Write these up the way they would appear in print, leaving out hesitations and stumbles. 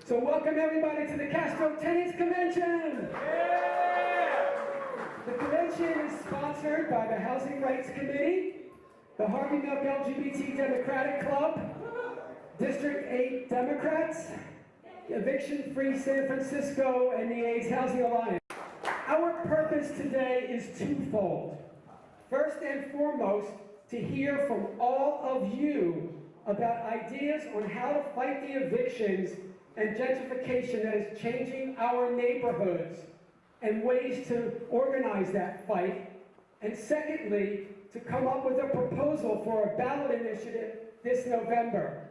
So welcome everybody to the Castro Tenants Convention! The convention is sponsored by the Housing Rights Committee, the Harvey Milk LGBT Democratic Club, District 8 Democrats, Eviction Free San Francisco, and the AIDS Housing Alliance. Our purpose today is twofold. First and foremost, to hear from all of you about ideas on how to fight the evictions and gentrification that is changing our neighborhoods and ways to organize that fight. And secondly, to come up with a proposal for a ballot initiative this November.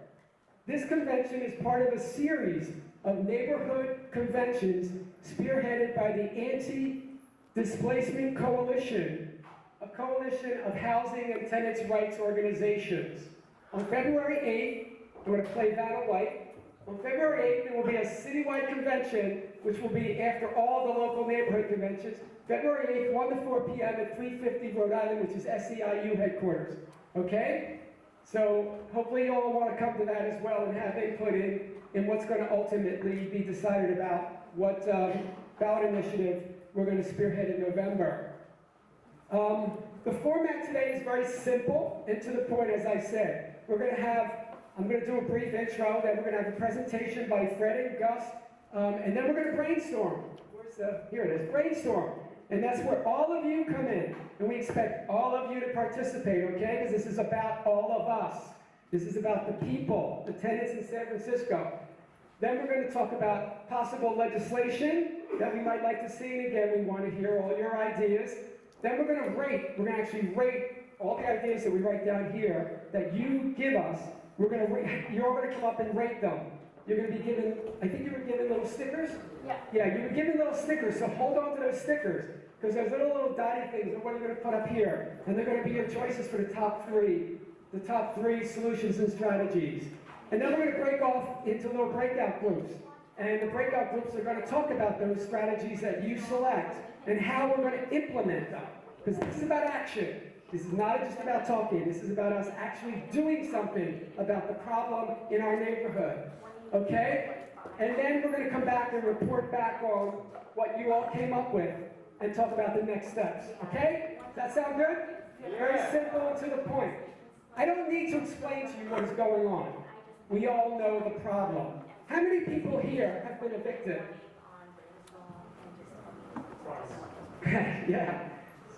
This convention is part of a series of neighborhood conventions spearheaded by the Anti-Displacement Coalition, a coalition of housing and tenants' rights organizations. On February 8th, I'm going to play Vanna White. On February 8th, there will be a citywide convention, which will be after all the local neighborhood conventions. February 8th, 1 to 4 p.m. at 350 Rhode Island, which is SEIU headquarters. Okay? So hopefully you all want to come to that as well and have input in what's going to ultimately be decided about what ballot initiative we're going to spearhead in November. The format today is very simple and to the point, as I said. I'm going to do a brief intro, then we're going to have a presentation by Fred and Gus, and then we're going to brainstorm. Here it is, brainstorm. And that's where all of you come in, and we expect all of you to participate, okay? Because this is about all of us. This is about the people, the tenants in San Francisco. Then we're going to talk about possible legislation that we might like to see, and again, we want to hear all your ideas. Then we're going to actually rate all the ideas that we write down here that you give us. You're all going to come up and rate them. You're going to be given, I think you were given little stickers? Yeah, you were given little stickers, so hold on to those stickers, because those little dotty things are what you're going to put up here. And they're going to be your choices for the top three solutions and strategies. And then we're going to break off into little breakout groups. And the breakout groups are going to talk about those strategies that you select and how we're going to implement them. Because this is about action. This is not just about talking. This is about us actually doing something about the problem in our neighborhood. Okay? And then we're going to come back and report back on what you all came up with and talk about the next steps. Okay? Does that sound good? Very simple and to the point. I don't need to explain to you what is going on. We all know the problem. How many people here have been evicted? Yeah.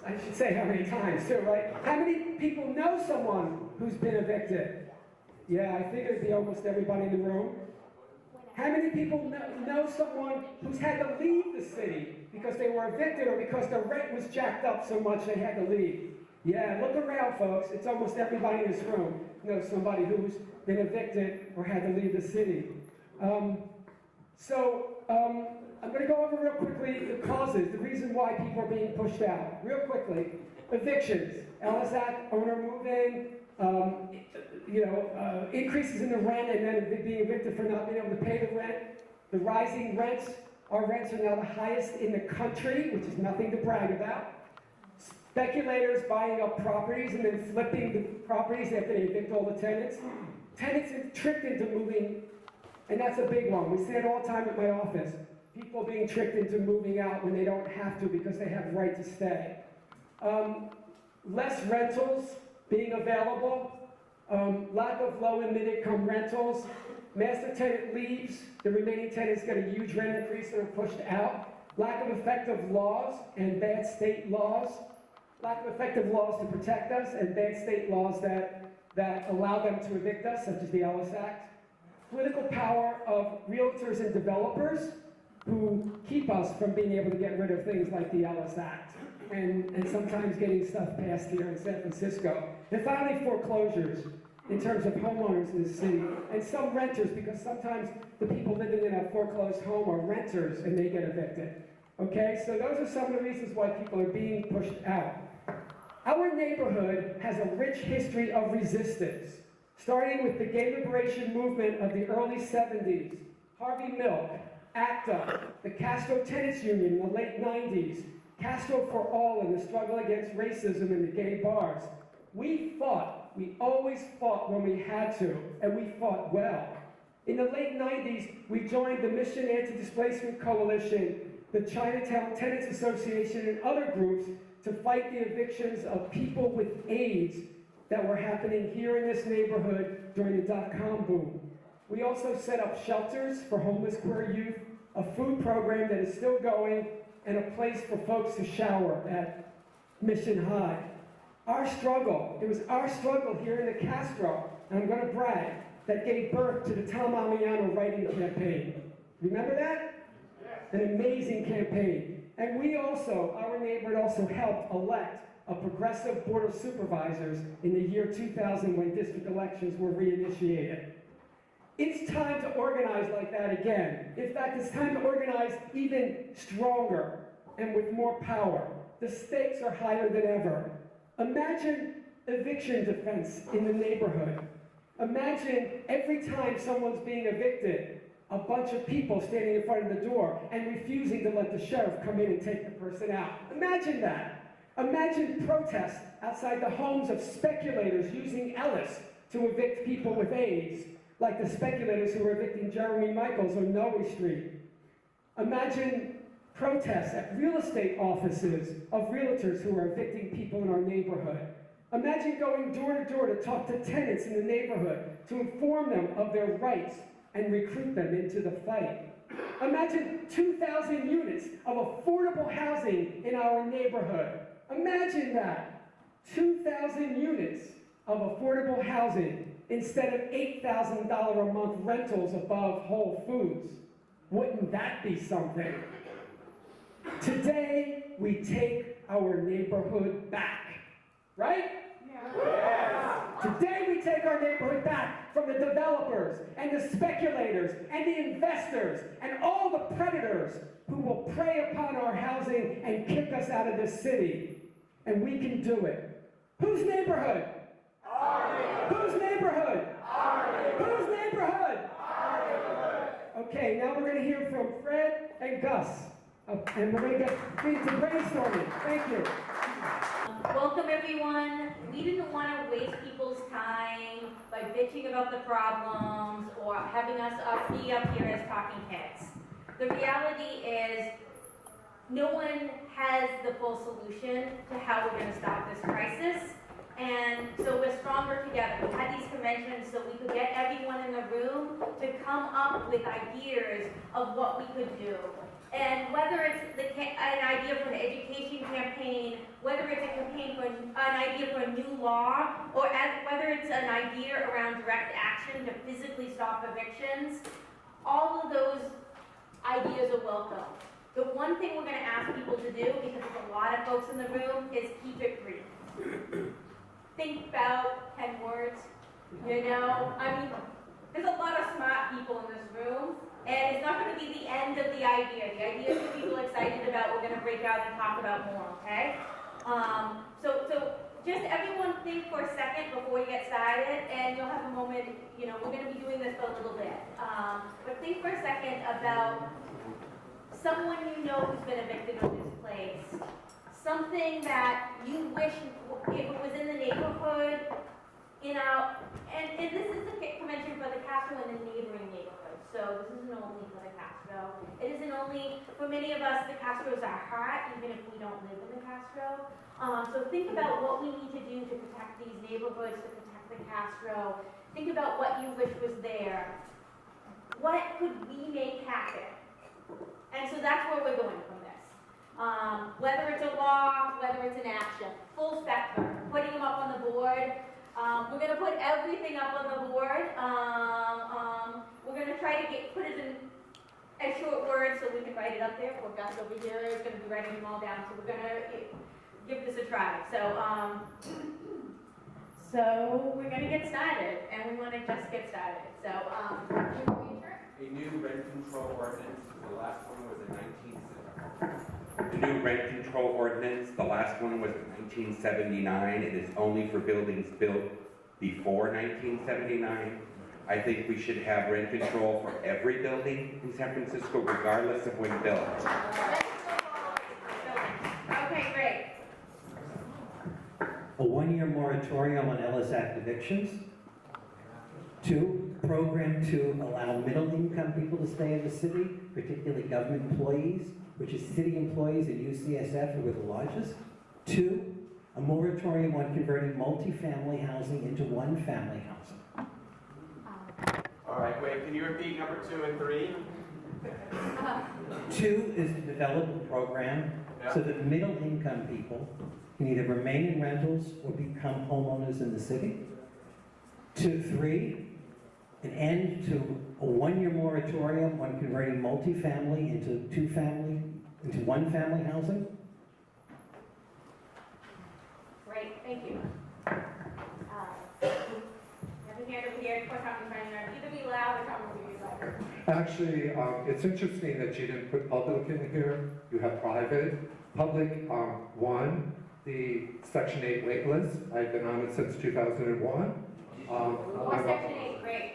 I should say how many times too, right? How many people know someone who's been evicted? Yeah, I think it'd be almost everybody in the room. How many people know someone who's had to leave the city because they were evicted or because the rent was jacked up so much they had to leave? Yeah, look around, folks. It's almost everybody in this room knows somebody who's been evicted or had to leave the city. I'm going to go over real quickly the causes, the reason why people are being pushed out. Real quickly, evictions, Ellis Act, owner move-in, increases in the rent and then being evicted for not being able to pay the rent. The rising rents, our rents are now the highest in the country, which is nothing to brag about. Speculators buying up properties and then flipping the properties after they evict all the tenants. Tenants are tricked into moving, and that's a big one. We see it all the time at my office. People being tricked into moving out when they don't have to because they have the right to stay. Less rentals being available, lack of low and mid-income rentals, master tenant leaves, the remaining tenants get a huge rent increase and are pushed out, lack of effective laws and bad state laws, lack of effective laws to protect us and bad state laws that allow them to evict us, such as the Ellis Act, political power of realtors and developers who keep us from being able to get rid of things like the Ellis Act and sometimes getting stuff passed here in San Francisco. And finally, foreclosures in terms of homeowners in the city and some renters, because sometimes the people living in a foreclosed home are renters and they get evicted. Okay, so those are some of the reasons why people are being pushed out. Our neighborhood has a rich history of resistance, starting with the gay liberation movement of the early 70s, Harvey Milk, ACTA, the Castro Tenants Union in the late 90s, Castro for All in the struggle against racism in the gay bars. We always fought when we had to, and we fought well. In the late 90s, we joined the Mission Anti-Displacement Coalition, the Chinatown Tenants Association, and other groups to fight the evictions of people with AIDS that were happening here in this neighborhood during the dot-com boom. We also set up shelters for homeless queer youth, a food program that is still going, and a place for folks to shower at Mission High. Our struggle, it was our struggle here in the Castro, and I'm going to brag, that gave birth to the Tom Amiano writing campaign. Remember that? An amazing campaign. And we also, our neighborhood also helped elect a progressive board of supervisors in the year 2000 when district elections were reinitiated. It's time to organize like that again. In fact, it's time to organize even stronger and with more power. The stakes are higher than ever. Imagine eviction defense in the neighborhood. Imagine every time someone's being evicted, a bunch of people standing in front of the door and refusing to let the sheriff come in and take the person out. Imagine that. Imagine protests outside the homes of speculators using Ellis to evict people with AIDS, like the speculators who were evicting Jeremy Michaels on Noe Street. Imagine protests at real estate offices of realtors who are evicting people in our neighborhood. Imagine going door to door to talk to tenants in the neighborhood, to inform them of their rights and recruit them into the fight. Imagine 2,000 units of affordable housing in our neighborhood. Imagine that. 2,000 units of affordable housing instead of $8,000 a month rentals above Whole Foods. Wouldn't that be something? Today, we take our neighborhood back. Right? Yes. Today we take our neighborhood back from the developers and the speculators and the investors and all the predators who will prey upon our housing and kick us out of this city. And we can do it. Whose neighborhood? Our neighborhood. Whose neighborhood? Our neighborhood. Whose neighborhood? Our neighborhood. Okay, now we're going to hear from Fred and Gus. And we're going to get into brainstorming. Thank you. Welcome everyone. We didn't want to waste people's time by bitching about the problems or having us be up here as talking heads. The reality is no one has the full solution to how we're going to stop this crisis. And so we're stronger together. We had these conventions so we could get everyone in the room to come up with ideas of what we could do. And whether it's an idea for an education campaign, whether it's a campaign for an idea for a new law, or whether it's an idea around direct action to physically stop evictions, all of those ideas are welcome. The one thing we're going to ask people to do, because there's a lot of folks in the room, is keep it brief. Think about 10 words, you know? I mean, there's a lot of smart people in this room. And it's not going to be the end of the idea. The idea is that people are excited about, we're going to break out and talk about more, okay? So just everyone think for a second before we get started, and you'll have a moment, you know, we're going to be doing this for a little bit. But think for a second about someone you know who's been evicted or displaced. Something that you wish, if it was in the neighborhood, you know, and this is the convention for the Castro and the neighboring neighborhoods. So this isn't only for the Castro. It isn't only, for many of us, the Castro is our heart, even if we don't live in the Castro. So think about what we need to do to protect these neighborhoods, to protect the Castro. Think about what you wish was there. What could we make happen? And so that's where we're going from this. Whether it's a law, whether it's an action, full spectrum, putting them up on the board. We're going to put everything up on the board. We're going to try to put it in as short words so we can write it up there. Poor Gus over here is going to be writing them all down. So we're going to give this a try. So we're going to get started, and we want to just get started. So, a new rent control ordinance. The last one was in 1970. The new rent control ordinance. The last one was in 1979. It is only for buildings built before 1979. I think we should have rent control for every building in San Francisco, regardless of when built. okay, great. A one-year moratorium on Ellis Act evictions. 2, program to allow middle-income people to stay in the city, particularly government employees, which is city employees and UCSF who are the largest. 2, a moratorium on converting multifamily housing into one-family housing. All right, wait, can you repeat number 2 and 3? 2 is to develop a program so that middle-income people can either remain in rentals or become homeowners in the city. 3, an end to a 1-year moratorium on converting multifamily into one-family housing. Great, thank you. Have a hand over here, quick comment, either be loud or come over here. Actually, it's interesting that you didn't put public in here. You have private. Public, 1, the Section 8 wait list. I've been on it since 2001. Section 8, great.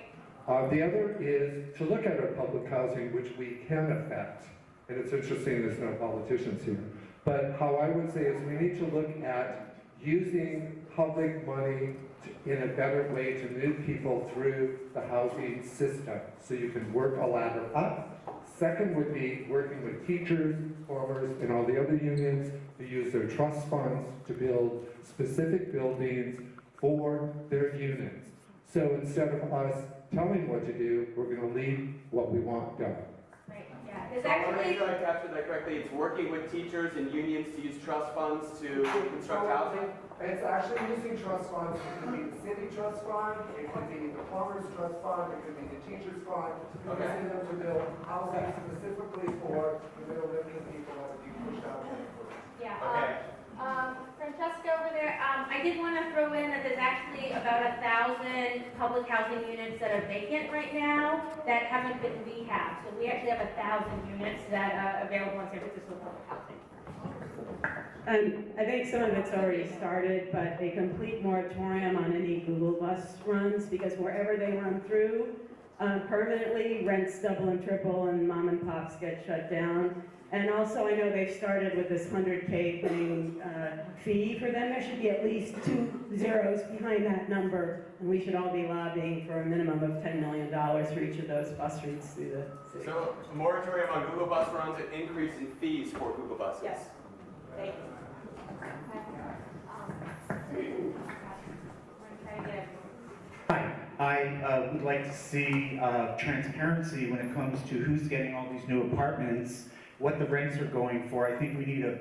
The other is to look at our public housing, which we can affect. And it's interesting there's no politicians here. But how I would say is we need to look at using public money in a better way to move people through the housing system so you can work a ladder up. Second would be working with teachers, farmers, and all the other unions to use their trust funds to build specific buildings for their units. So instead of us telling what to do, we're going to leave what we want done. Great, yeah. There's So I want to make actually, sure I captured that correctly. It's working with teachers and unions to use trust funds to construct housing? It's actually using trust funds. It could be the city trust fund, it could be the plumber's trust fund, it could be the teacher's fund. Okay. Using them to build housing specifically for the middle-income people that would be pushed out of the neighborhood. yeah. Okay. Francesca over there, I did want to throw in that there's actually about 1,000 public housing units that are vacant right now that haven't been rehabbed. So we actually have 1,000 units that are available in San Francisco public housing. I think some of it's already started, but a complete moratorium on any Google bus runs, because wherever they run through, permanently, rents double and triple and mom and pops get shut down. And also, I know they've started with this 100K thing, fee for them. There should be at least 2 zeros behind that number, and we should all be lobbying for a minimum of $10 million for each of those bus routes through the city. So a moratorium on Google bus runs and increase in fees for Google buses? Yes. Thank you. Hi, I would like to see transparency when it comes to who's getting all these new apartments, what the rents are going for. I think we need a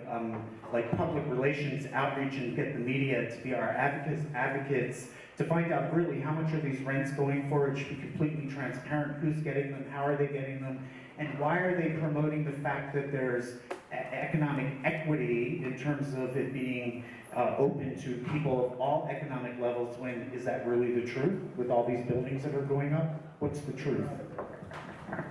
like public relations outreach and get the media to be our advocates to find out really how much are these rents going for. It should be completely transparent. Who's getting them? How are they getting them? And why are they promoting the fact that there's economic equity in terms of it being open to people of all economic levels, when is that really the truth with all these buildings that are going up? What's the truth?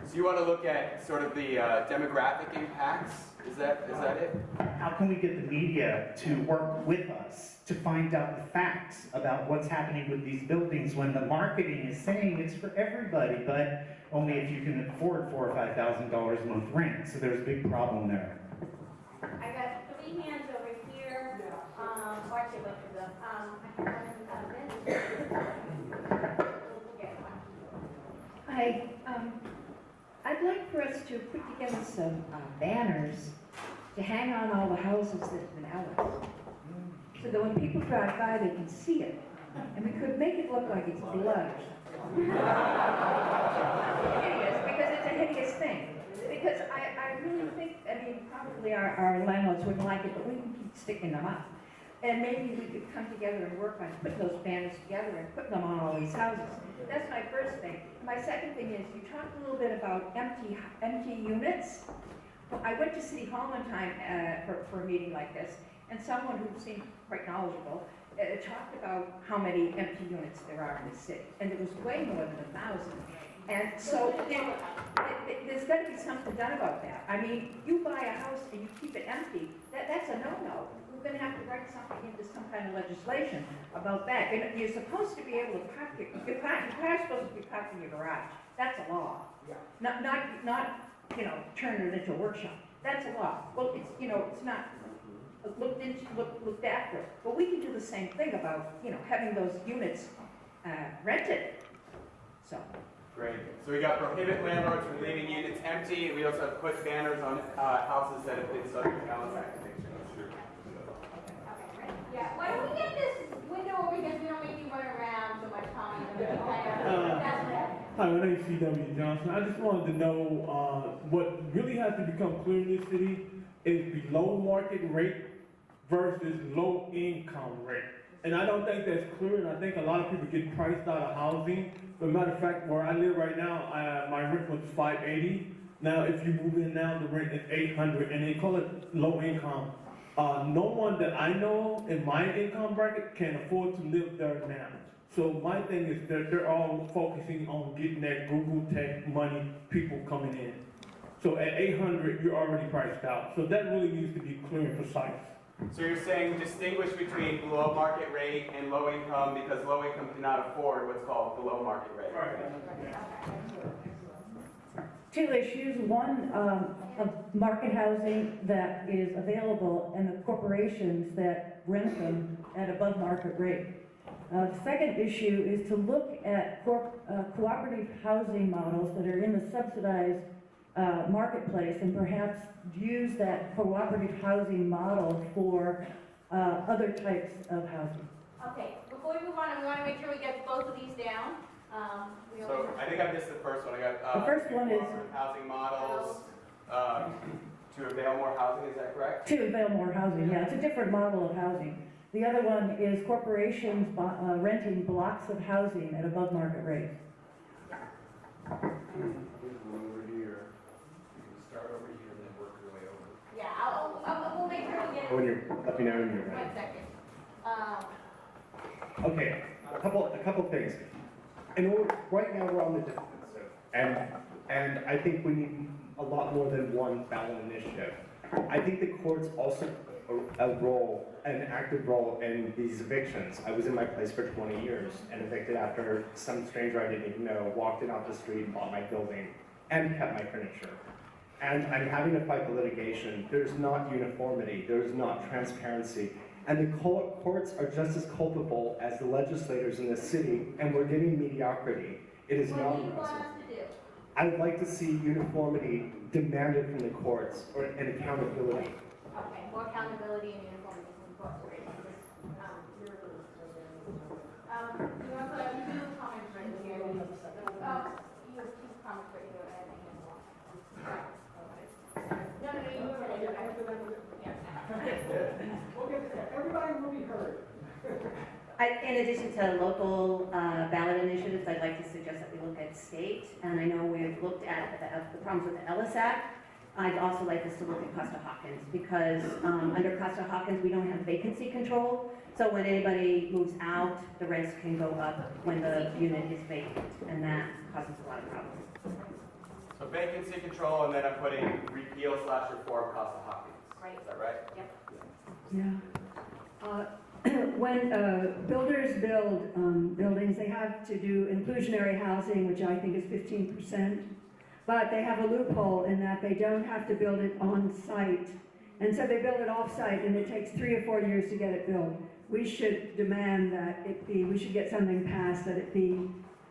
So you want to look at sort of the demographic impacts? Is that it? How can we get the media to work with us to find out the facts about what's happening with these buildings when the marketing is saying it's for everybody, but only if you can afford $4,000 or $5,000 a month rent? So there's a big problem there. I got 3 hands over here. Or actually, both of them. I can Hi, I'd like for us to put together some banners to hang on all the houses that have been ours, so that when people drive by, they can see it. And we could make it look like it's blood. Hideous, because it's a hideous thing. Because I really think, I mean, probably our landlords wouldn't like it, but we can keep sticking them up. And maybe we could come together and work on putting those banners together and put them on all these houses. That's my first thing. My second thing is, you talked a little bit about empty units. I went to City Hall one time for a meeting like this, and someone who seemed quite knowledgeable talked about how many empty units there are in the city, and it was way more than 1,000. And so there's got to be something done about that. I mean, you buy a house and you keep it empty, that's a no-no. We're going to have to write something into some kind of legislation about that. You're supposed to be able to park your car's supposed to be parked in your garage. That's a law. Not turn it into a workshop. That's a law. Well, it's not looked after. But we can do the same thing about having those units rented. So, Great. So we got prohibit landlords from leaving units empty. We also have put banners on houses that have been subject to Alice Act eviction. Yeah, why don't we get this window over because we don't make you run around so much, Tommy? Hi, my name is C.W. Johnson. I just wanted to know what really has to become clear in this city is below market rate versus low income rate. And I don't think that's clear, and I think a lot of people get priced out of housing. But matter of fact, where I live right now, my rent was $580. Now, if you move in now, the rent is $800, and they call it low income. No one that I know in my income bracket can afford to live there now. So my thing is that they're all focusing on getting that Google tech money, people coming in. So at $800, you're already priced out. So that really needs to be clear and precise. So you're saying distinguish between below market rate and low income because low income cannot afford what's called below market rate. Two issues. One, of market housing that is available and the corporations that rent them at above market rate. The second issue is to look at cooperative housing models that are in the subsidized marketplace and perhaps use that cooperative housing model for other types of housing. Okay, before we move on, we want to make sure we get both of these down. So I think I missed the first one. I got The first one is housing models to avail more housing. Is that correct? to avail more housing. Yeah, it's a different model of housing. The other one is corporations renting blocks of housing at above market rates. Over here. You can start over here and then work your way over. Yeah, we'll make sure we get it. When you're, let me know when you're ready. 1 second. Okay, a couple things. Right now we're on the defensive, and I think we need a lot more than one ballot initiative. I think the courts also an active role in these evictions. I was in my place for 20 years and evicted after some stranger I didn't even know walked in off the street, bought my building, and kept my furniture. And I'm having to fight the litigation. There's not uniformity, there's not transparency. And the courts are just as culpable as the legislators in this city, and we're getting mediocrity. It is not. What do you want us to do? I would like to see uniformity demanded from the courts and accountability. Okay, more accountability and uniformity from corporations. You also have two comments right here. You have two comments right here. No, you were ready. Everybody will be heard. In addition to local ballot initiatives, I'd like to suggest that we look at state. And I know we've looked at the problems with the Ellis Act. I'd also like us to look at Costa-Hawkins because under Costa-Hawkins, we don't have vacancy control. So when anybody moves out, the rents can go up when the unit is vacant. And that causes a lot of problems. So vacancy control, and then I'm putting repeal/reform Costa-Hawkins. Right. Is that right? Yep. Yeah. When builders build buildings, they have to do inclusionary housing, which I think is 15%. But they have a loophole in that they don't have to build it on site. And so they build it off site, and it takes 3 or 4 years to get it built. We should demand that we should get something passed that it be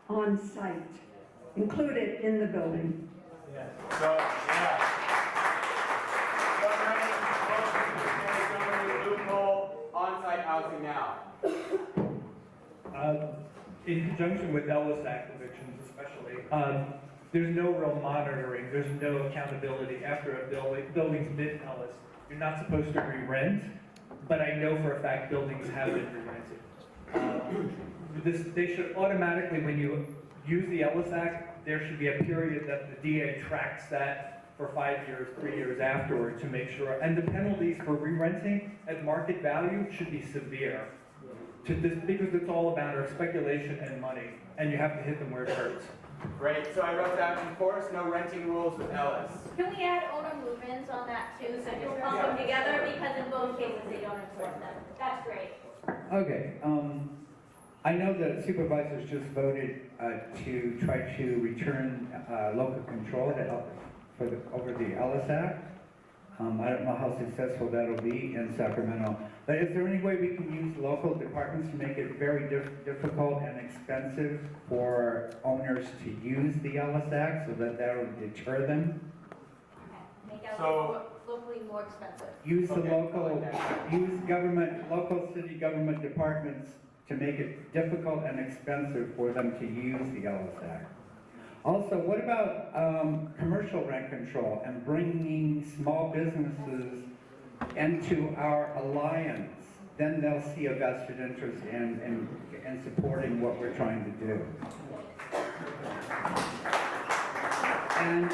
on site, included in the building. Yeah. So, yeah. Loophole, on-site housing now. In conjunction with Ellis Act evictions especially, there's no real monitoring, there's no accountability. After a building's been Ellis, you're not supposed to re-rent, but I know for a fact buildings have been re-rented. They should automatically, when you use the Ellis Act, there should be a period that the DA tracks that for 5 years, 3 years afterward to make sure. And the penalties for re-renting at market value should be severe. Because it's all about our speculation and money, and you have to hit them where it hurts. Great. So I wrote down enforce no renting rules with Ellis. Can we add owner movements on that too? So just clump them together because in both cases they don't enforce them. That's great. Okay. I know that supervisors just voted to try to return local control to help over the Ellis Act. I don't know how successful that'll be in Sacramento. But is there any way we can use local departments to make it very difficult and expensive for owners to use the Ellis Act so that that'll deter them? Make it So- locally more expensive. Use the Okay, local city government departments to make it difficult and expensive for them to use the Ellis Act. Also, what about commercial rent control and bringing small businesses into our alliance? Then they'll see a vested interest in supporting what we're trying to do. And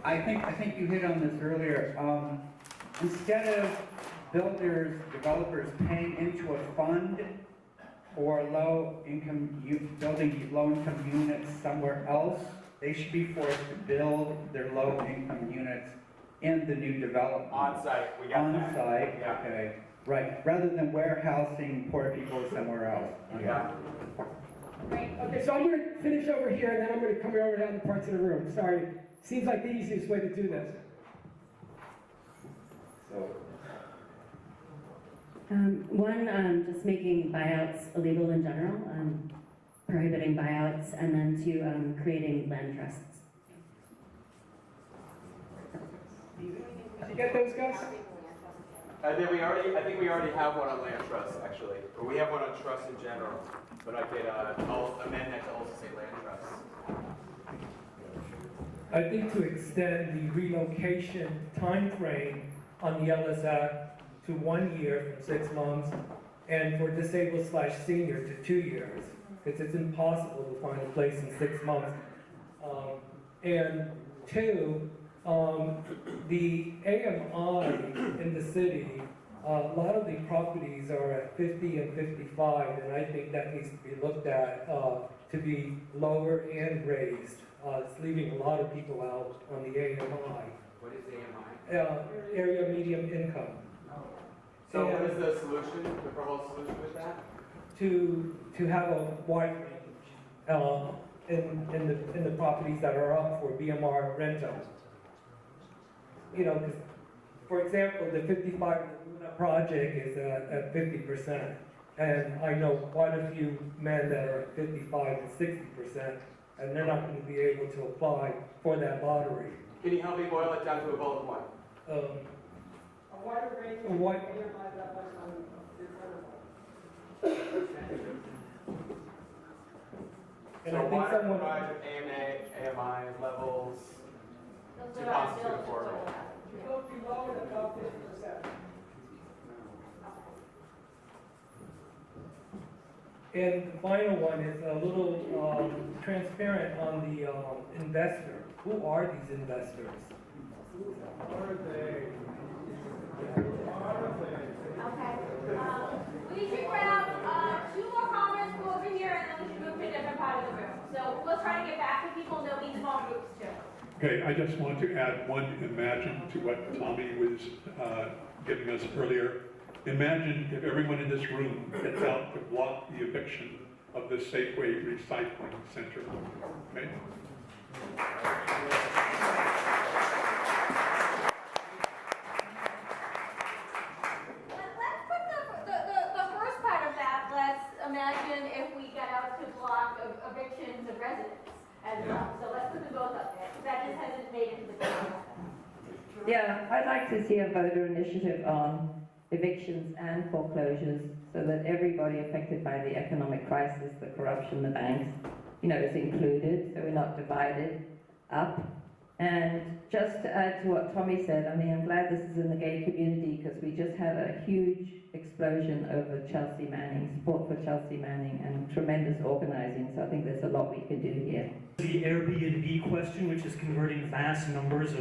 I think you hit on this earlier. Instead of developers paying into a fund for building low-income units somewhere else, they should be forced to build their low-income units in the new development. On-site, we got that. On-site, Yeah. okay, right, rather than warehousing poor people somewhere else. Okay. Yeah. Okay, so I'm going to finish over here, and then I'm going to come over to other parts of the room. Sorry. Seems like the easiest way to do this. Just making buyouts illegal in general, prohibiting buyouts, and then creating land trusts. Did you get those, guys? I think we already have one on land trust, actually. Or we have one on trust in general. But I could, I'll amend that to also say land trust. I think to extend the relocation time frame on the Ellis Act to 1 year from 6 months, and for disabled/senior to 2 years, because it's impossible to find a place in 6 months. And two, the AMI in the city, a lot of the properties are at 50 and 55, and I think that needs to be looked at to be lower and raised. It's leaving a lot of people out on the AMI. What is AMI? Area medium income. So what is the solution, the proposed solution with that? To have a wide range in the properties that are up for BMR rentals. You know, because, for example, the 55 Laguna project is at 50%, and I know quite a few men that are at 55 and 60%, and they're not going to be able to apply for that lottery. Can you help me boil it down to a bullet point? A wider range of What? AMI that much on And So I think wider someone, range of AMI levels Those to are our constitute bills. affordable. It'll be lower than about 50%. and the final one is a little transparent on the investor. Who are these investors? Okay. We should grab 2 more comments, go over here, and then we should move to a different part of the room. So we'll try to get back to people, and there'll be small groups too. Okay, I just want to add one imagine to what Tommy was giving us earlier. Imagine if everyone in this room gets out to block the eviction of the Safeway Recycling Center. Okay? Let's put the first part of that, let's imagine if we got out to block evictions of residents as well. So let's put them both up there. That just hasn't made it to the table. Yeah, I'd like to see a voter initiative on evictions and foreclosures so that everybody affected by the economic crisis, the corruption, the banks, is included, so we're not divided up. And just to add to what Tommy said, I mean, I'm glad this is in the gay community because we just had a huge explosion over Chelsea Manning, support for Chelsea Manning, and tremendous organizing, so I think there's a lot we can do here. The Airbnb question, which is converting vast numbers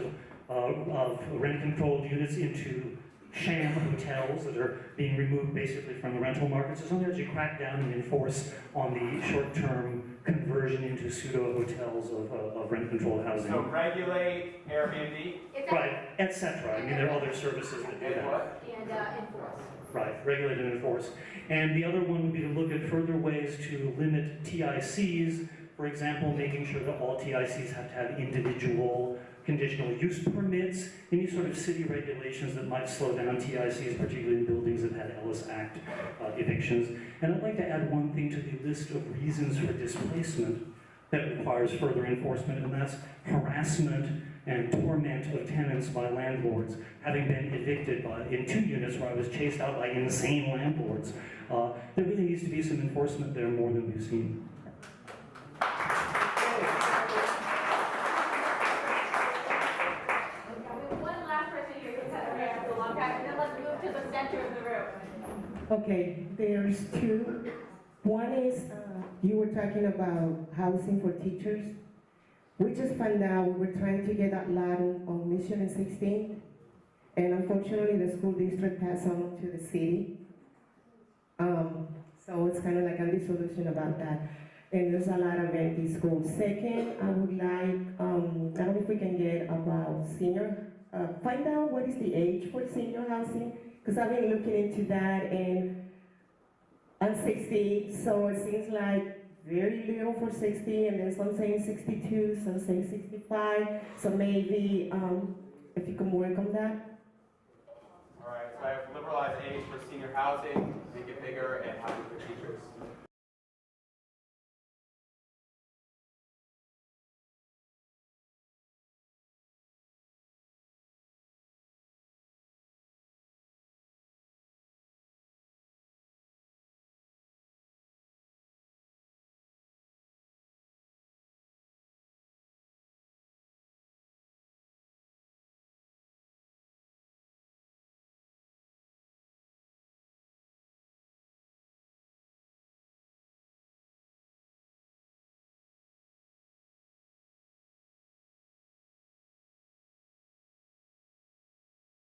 of rent-controlled units into sham hotels that are being removed basically from the rental markets, is something that you crack down and enforce on the short-term conversion into pseudo-hotels of rent-controlled housing. So regulate Airbnb. Right, etc. I mean, there are other services that do And that. what? And enforce. Right, regulate and enforce. And the other one would be to look at further ways to limit TICs, for example, making sure that all TICs have to have individual conditional use permits, any sort of city regulations that might slow down TICs, particularly in buildings that had Ellis Act evictions. And I'd like to add one thing to the list of reasons for displacement that requires further enforcement, and that's harassment and torment of tenants by landlords. Having been evicted in 2 units where I was chased out by insane landlords, there really needs to be some enforcement there more than we've seen. One last person here who's had a hand for a long time, and then let's move to the center of the room. Okay, there's two. One is, you were talking about housing for teachers. We just found out we were trying to get that lot on Mission and 16th, and unfortunately the school district passed on to the city. So it's kind of like a dissolution about that. And there's a lot of empty schools. Second, I would like, I don't know if we can get about senior, find out what is the age for senior housing, because I've been looking into that, and I'm 60, so it seems like very little for 60, and then some saying 62, some saying 65, so maybe if you can work on that. All right, so I have liberalized age for senior housing.